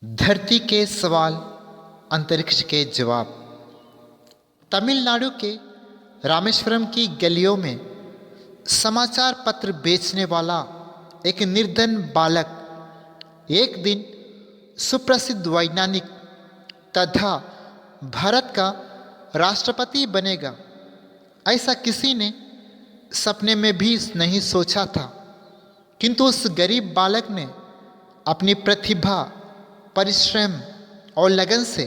धरती के सवाल, अंतरिक्ष के जवाब। तमिलनाडु के रामेश्वरम की गलियों में समाचार पत्र बेचने वाला एक निर्धन बालक एक दिन सुप्रसिद्ध वैज्ञानिक तथा भारत का राष्ट्रपति बनेगा, ऐसा किसी ने सपने में भी नहीं सोचा था। किंतु उस गरीब बालक ने अपनी प्रतिभा, परिश्रम और लगन से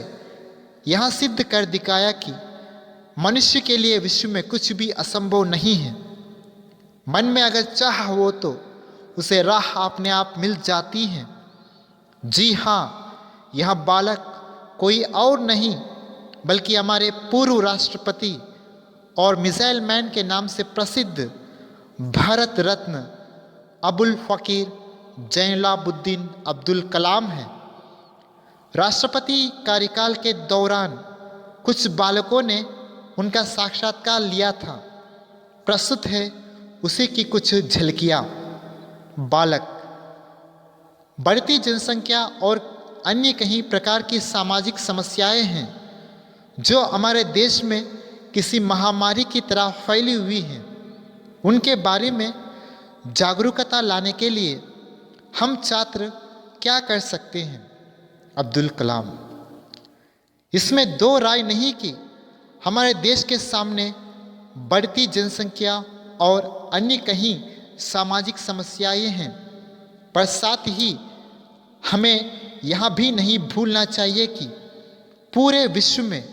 यह सिद्ध कर दिखाया कि मनुष्य के लिए विश्व में कुछ भी असंभव नहीं है। मन में अगर चाह हो तो उसे राह अपने आप मिल जाती है। जी हाँ, यह बालक कोई और नहीं बल्कि हमारे पूर्व राष्ट्रपति और मिसाइल मैन के नाम से प्रसिद्ध भारत रत्न अबुल फकीर जैनुलाब्दीन अब्दुल कलाम है। राष्ट्रपति कार्यकाल के दौरान कुछ बालकों ने उनका साक्षात्कार लिया था। प्रस्तुत है उसी की कुछ झलकियाँ। बालक बढ़ती जनसंख्या और अन्य कई प्रकार की सामाजिक समस्याएं हैं जो हमारे देश में किसी महामारी की तरह फैली हुई हैं। उनके बारे में जागरूकता लाने के लिए हम छात्र क्या कर सकते हैं? अब्दुल कलाम। इसमें दो राय नहीं कि हमारे देश के सामने बढ़ती जनसंख्या और अन्य कई सामाजिक समस्याएं हैं, पर साथ ही हमें यह भी नहीं भूलना चाहिए कि पूरे विश्व में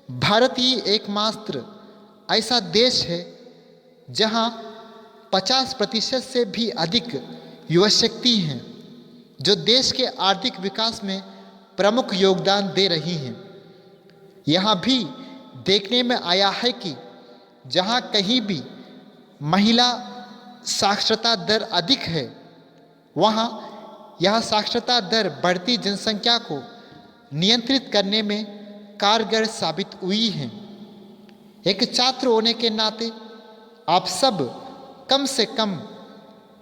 भारत ही एकमात्र ऐसा देश है जहां 50% से भी अधिक युवा शक्ति हैं जो देश के आर्थिक विकास में प्रमुख योगदान दे रही हैं। यहाँ भी देखने में आया है कि जहाँ कहीं भी महिला साक्षरता दर अधिक है, वहाँ यह साक्षरता दर बढ़ती जनसंख्या को नियंत्रित करने में कारगर साबित हुई है। एक छात्र होने के नाते आप सब कम से कम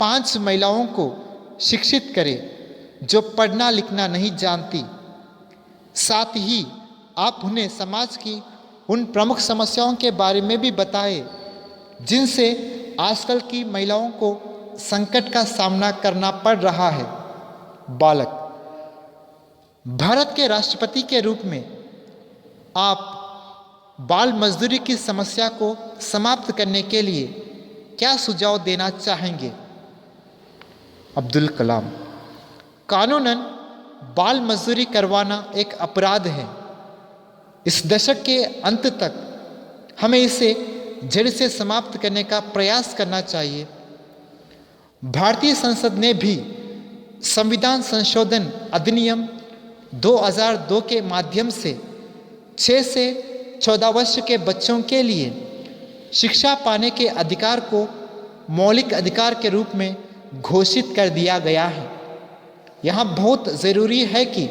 5 महिलाओं को शिक्षित करें जो पढ़ना लिखना नहीं जानती। साथ ही आप उन्हें समाज की उन प्रमुख समस्याओं के बारे में भी बताएं जिनसे आजकल की महिलाओं को संकट का सामना करना पड़ रहा है। बालक भारत के राष्ट्रपति के रूप में आप बाल मजदूरी की समस्या को समाप्त करने के लिए क्या सुझाव देना चाहेंगे? अब्दुल कलाम। कानूनन बाल मजदूरी करवाना एक अपराध है। इस दशक के अंत तक हमें इसे जड़ से समाप्त करने का प्रयास करना चाहिए। भारतीय संसद ने भी संविधान संशोधन अधिनियम 2002 के माध्यम से 6 से 14 वर्ष के बच्चों के लिए शिक्षा पाने के अधिकार को मौलिक अधिकार के रूप में घोषित कर दिया गया है। यहाँ बहुत ज़रूरी है कि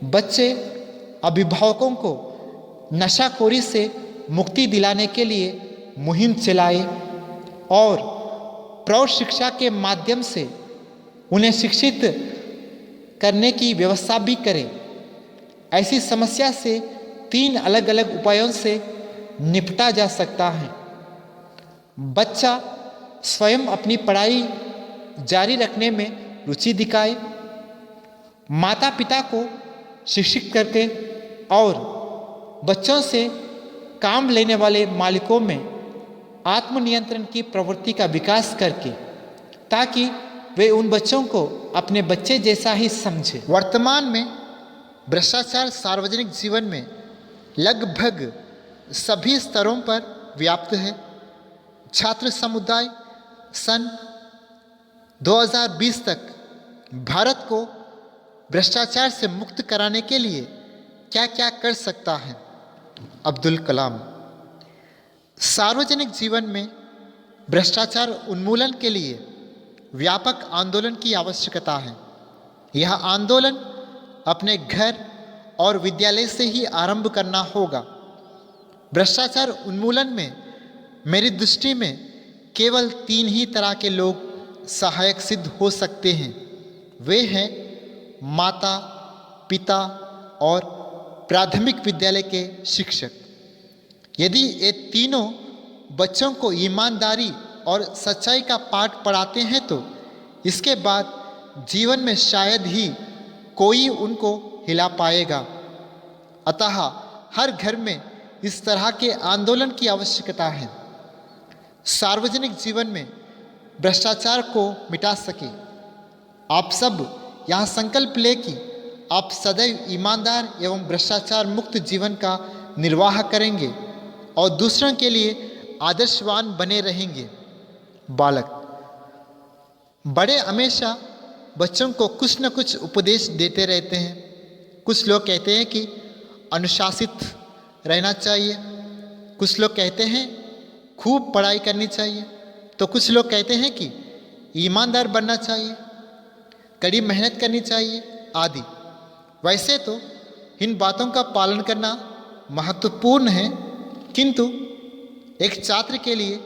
बच्चे अभिभावकों को नशाखोरी से मुक्ति दिलाने के लिए मुहिम चलाए और प्रौढ़ शिक्षा के माध्यम से उन्हें शिक्षित करने की व्यवस्था भी करें। ऐसी समस्या से 3 अलग अलग उपायों से निपटा जा सकता है। बच्चा स्वयं अपनी पढ़ाई जारी रखने में रुचि दिखाए, माता पिता को शिक्षित करके और बच्चों से काम लेने वाले मालिकों में आत्मनियंत्रण की प्रवृत्ति का विकास करके, ताकि वे उन बच्चों को अपने बच्चे जैसा ही समझे। वर्तमान में भ्रष्टाचार सार्वजनिक जीवन में लगभग सभी स्तरों पर व्याप्त है। छात्र समुदाय सन 2020 तक भारत को भ्रष्टाचार से मुक्त कराने के लिए क्या क्या कर सकता है? अब्दुल कलाम। सार्वजनिक जीवन में भ्रष्टाचार उन्मूलन के लिए व्यापक आंदोलन की आवश्यकता है। यह आंदोलन अपने घर और विद्यालय से ही आरंभ करना होगा। भ्रष्टाचार उन्मूलन में मेरी दृष्टि में केवल 3 ही तरह के लोग सहायक सिद्ध हो सकते हैं। वे हैं माता, पिता और प्राथमिक विद्यालय के शिक्षक। यदि ये तीनों बच्चों को ईमानदारी और सच्चाई का पाठ पढ़ाते हैं तो इसके बाद जीवन में शायद ही कोई उनको हिला पाएगा। अतः हर घर में इस तरह के आंदोलन की आवश्यकता है, सार्वजनिक जीवन में भ्रष्टाचार को मिटा सके। आप सब यहाँ संकल्प ले कि आप सदैव ईमानदार एवं भ्रष्टाचार मुक्त जीवन का निर्वाह करेंगे और दूसरों के लिए आदर्शवान बने रहेंगे। बालक: बड़े हमेशा बच्चों को कुछ न कुछ उपदेश देते रहते हैं। कुछ लोग कहते हैं कि अनुशासित रहना चाहिए, कुछ लोग कहते हैं खूब पढ़ाई करनी चाहिए, तो कुछ लोग कहते हैं कि ईमानदार बनना चाहिए, कड़ी मेहनत करनी चाहिए आदि। वैसे तो इन बातों का पालन करना महत्वपूर्ण है, किंतु एक छात्र के लिए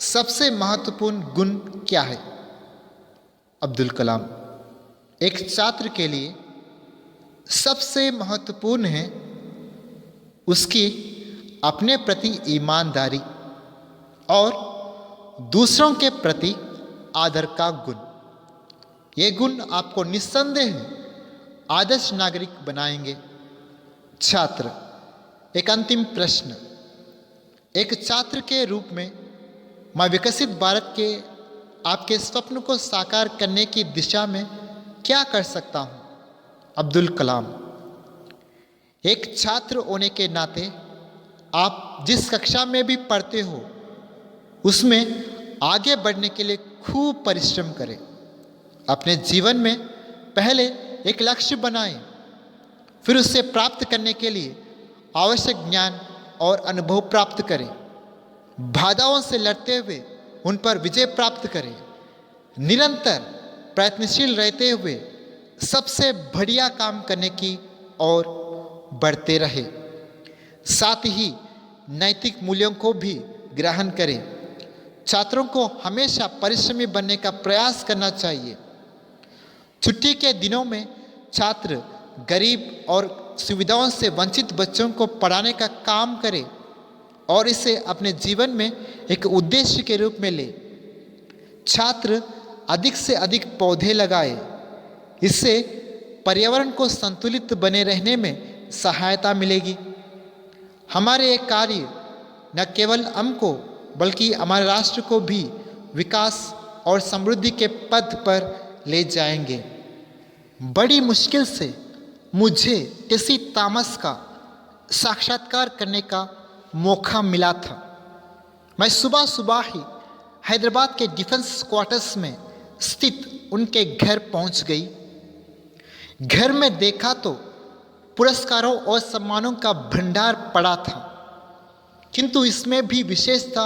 सबसे महत्वपूर्ण गुण क्या है? अब्दुल कलाम: एक छात्र के लिए सबसे महत्वपूर्ण है उसकी अपने प्रति ईमानदारी और दूसरों के प्रति आदर का गुण। ये गुण आपको निस्संदेह आदर्श नागरिक बनाएंगे। छात्र: एक अंतिम प्रश्न। एक छात्र के रूप में मैं विकसित भारत के आपके स्वप्न को साकार करने की दिशा में क्या कर सकता हूँ? अब्दुल कलाम: एक छात्र होने के नाते आप जिस कक्षा में भी पढ़ते हो उसमें आगे बढ़ने के लिए खूब परिश्रम करें। अपने जीवन में पहले एक लक्ष्य बनाएं, फिर उससे प्राप्त करने के लिए आवश्यक ज्ञान और अनुभव प्राप्त करें। बाधाओं से लड़ते हुए उन पर विजय प्राप्त करें। निरंतर प्रयत्नशील रहते हुए सबसे बढ़िया काम करने की ओर बढ़ते रहे। साथ ही नैतिक मूल्यों को भी ग्रहण करें। छात्रों को हमेशा परिश्रमी बनने का प्रयास करना चाहिए। छुट्टी के दिनों में छात्र गरीब और सुविधाओं से वंचित बच्चों को पढ़ाने का काम करें और इसे अपने जीवन में एक उद्देश्य के रूप में ले। छात्र अधिक से अधिक पौधे लगाए, इससे पर्यावरण को संतुलित बने रहने में सहायता मिलेगी। हमारे ये कार्य न केवल हमको बल्कि हमारे राष्ट्र को भी विकास और समृद्धि के पथ पर ले जाएंगे। बड़ी मुश्किल से मुझे टेसी थॉमस का साक्षात्कार करने का मौका मिला था। मैं सुबह सुबह ही हैदराबाद के डिफेंस क्वार्टर्स में स्थित उनके घर पहुंच गई। घर में देखा तो पुरस्कारों और सम्मानों का भंडार पड़ा था, किंतु इसमें भी विशेष था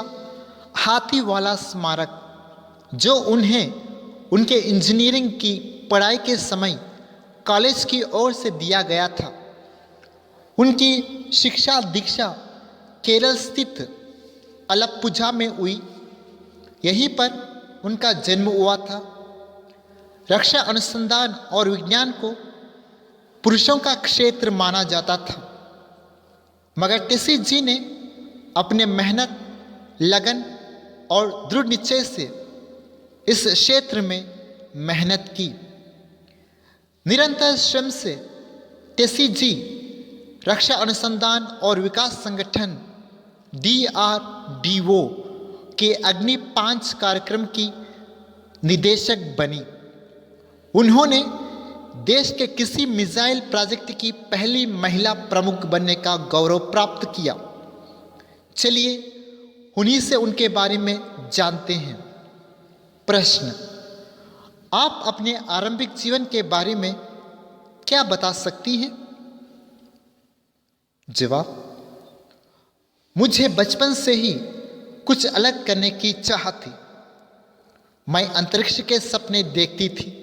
हाथी वाला स्मारक, जो उन्हें उनके इंजीनियरिंग की पढ़ाई के समय कॉलेज की ओर से दिया गया था। उनकी शिक्षा दीक्षा केरल स्थित अलप्पुझा में हुई। यहीं पर उनका जन्म हुआ था। रक्षा अनुसंधान और विज्ञान को पुरुषों का क्षेत्र माना जाता था, मगर टेसी जी ने अपने मेहनत, लगन और दृढ़ निश्चय से इस क्षेत्र में मेहनत की। निरंतर श्रम से टेसी जी रक्षा अनुसंधान और विकास संगठन DRDO के अग्नि 5 कार्यक्रम की निदेशक बनी। उन्होंने देश के किसी मिसाइल प्रोजेक्ट की पहली महिला प्रमुख बनने का गौरव प्राप्त किया। चलिए उन्हीं से उनके बारे में जानते हैं। प्रश्न: आप अपने आरंभिक जीवन के बारे में क्या बता सकती हैं? जवाब: मुझे बचपन से ही कुछ अलग करने की चाह थी। मैं अंतरिक्ष के सपने देखती थी।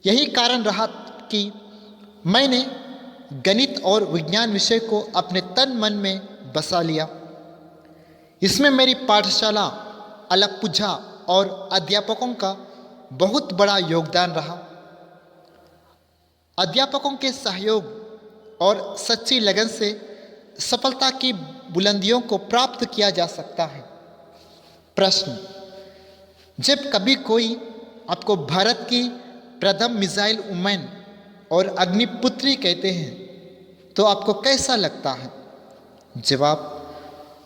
यही कारण रहा कि मैंने गणित और विज्ञान विषय को अपने तन मन में बसा लिया। इसमें मेरी पाठशाला अलप्पुझा और अध्यापकों का बहुत बड़ा योगदान रहा। अध्यापकों के सहयोग और सच्ची लगन से सफलता की बुलंदियों को प्राप्त किया जा सकता है। प्रश्न, जब कभी कोई आपको भारत की प्रथम मिसाइल वुमेन और अग्निपुत्री कहते हैं तो आपको कैसा लगता है? जवाब,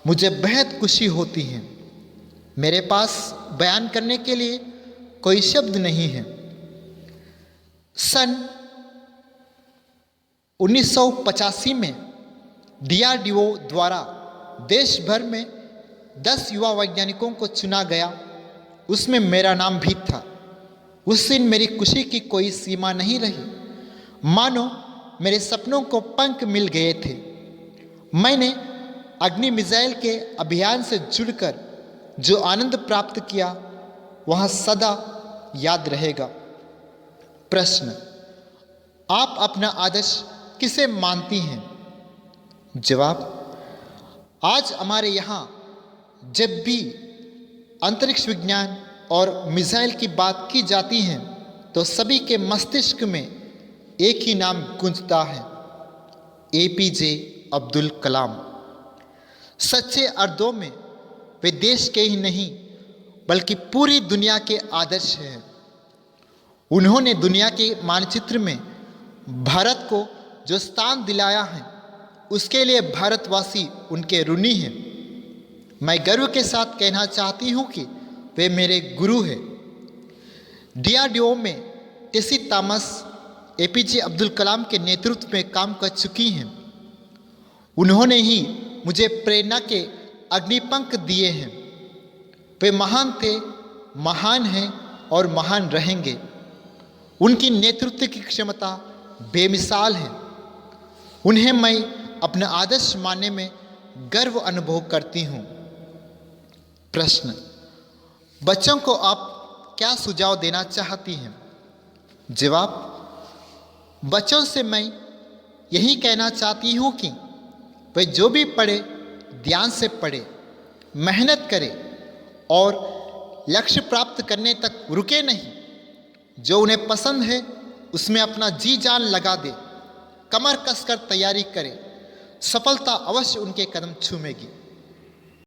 मुझे बेहद खुशी होती है। मेरे पास बयान करने के लिए कोई शब्द नहीं है। सन 1985 में DRDO द्वारा देश भर में 10 युवा वैज्ञानिकों को चुना गया, उसमें मेरा नाम भी था। उस दिन मेरी खुशी की कोई सीमा नहीं रही, मानो मेरे सपनों को पंख मिल गए थे। मैंने अग्नि मिसाइल के अभियान से जुड़कर जो आनंद प्राप्त किया वह सदा याद रहेगा। प्रश्न, आप अपना आदर्श किसे मानती हैं? जवाब, आज हमारे यहाँ जब भी अंतरिक्ष विज्ञान और मिसाइल की बात की जाती है तो सभी के मस्तिष्क में एक ही नाम गूंजता है, APJ अब्दुल कलाम। सच्चे अर्थों में वे देश के ही नहीं बल्कि पूरी दुनिया के आदर्श हैं। उन्होंने दुनिया के मानचित्र में भारत को जो स्थान दिलाया है उसके लिए भारतवासी उनके ऋणी हैं। मैं गर्व के साथ कहना चाहती हूँ कि वे मेरे गुरु हैं। DRDO में टेसी थॉमस APJ अब्दुल कलाम के नेतृत्व में काम कर चुकी हैं। उन्होंने ही मुझे प्रेरणा के अग्निपंख दिए हैं। वे महान थे, महान हैं और महान रहेंगे। उनकी नेतृत्व की क्षमता बेमिसाल है। उन्हें मैं अपना आदर्श मानने में गर्व अनुभव करती हूँ। प्रश्न, बच्चों को आप क्या सुझाव देना चाहती हैं? जवाब, बच्चों से मैं यही कहना चाहती हूँ कि वे जो भी पढ़े ध्यान से पढ़े, मेहनत करे और लक्ष्य प्राप्त करने तक रुके नहीं। जो उन्हें पसंद है उसमें अपना जी जान लगा दे, कमर कसकर तैयारी करे, सफलता अवश्य उनके कदम छूमेगी।